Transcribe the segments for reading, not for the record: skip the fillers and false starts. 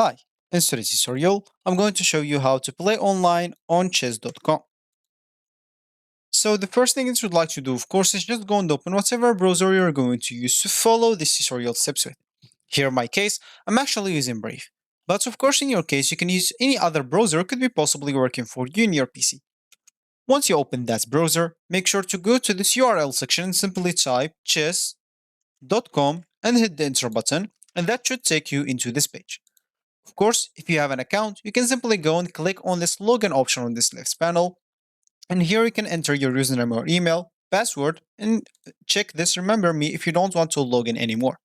Hi, in today's tutorial, I'm going to show you how to play online on chess.com. So the first thing that you'd like to do, of course, is just go and open whatever browser you're going to use to follow this tutorial steps with. Here in my case, I'm actually using Brave. But of course, in your case, you can use any other browser could be possibly working for you in your PC. Once you open that browser, make sure to go to this URL section and simply type chess.com and hit the enter button, and that should take you into this page. Of course, if you have an account, you can simply go and click on this login option on this left panel. And here you can enter your username or email, password, and check this remember me if you don't want to log in anymore.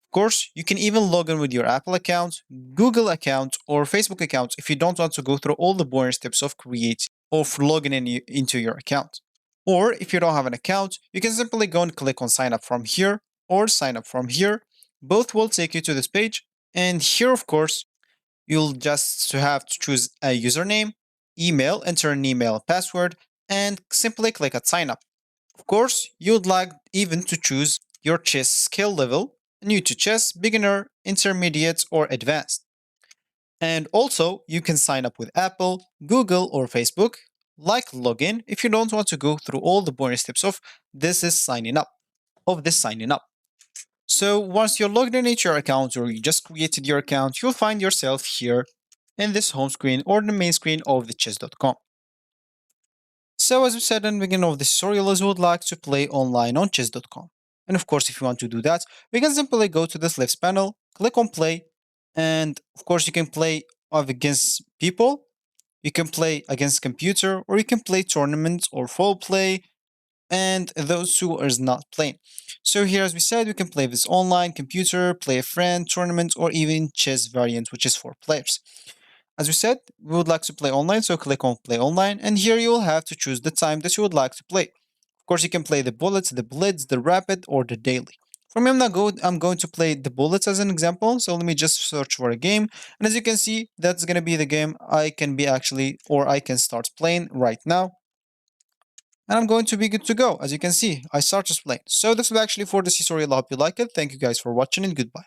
Of course, you can even log in with your Apple account, Google account, or Facebook account if you don't want to go through all the boring steps of creating or logging into your account. Or if you don't have an account, you can simply go and click on sign up from here or sign up from here. Both will take you to this page. And here, of course, you'll just have to choose a username, email, enter an email password, and simply click at sign up. Of course, you'd like even to choose your chess skill level, new to chess, beginner, intermediate, or advanced. And also, you can sign up with Apple, Google, or Facebook, like login if you don't want to go through all the boring steps of this signing up. So once you're logged in into your account or you just created your account, you'll find yourself here in this home screen or the main screen of the chess.com. So as we said in the beginning of this tutorial, we would like to play online on chess.com. And of course, if you want to do that, we can simply go to this left panel, click on play, and of course you can play against people, you can play against computer, or you can play tournaments or full play, and those two are not playing. So here, as we said, we can play this online, computer, play a friend, tournament, or even chess variant, which is for players. As we said, we would like to play online, so click on play online, and here you will have to choose the time that you would like to play. Of course, you can play the bullets, the blitz, the rapid, or the daily. For me, I'm going to play the bullets as an example, so let me just search for a game, and as you can see, that's going to be the game I can start playing right now. And I'm going to be good to go. As you can see, I started playing. So this was actually for this tutorial. I hope you like it. Thank you guys for watching and goodbye.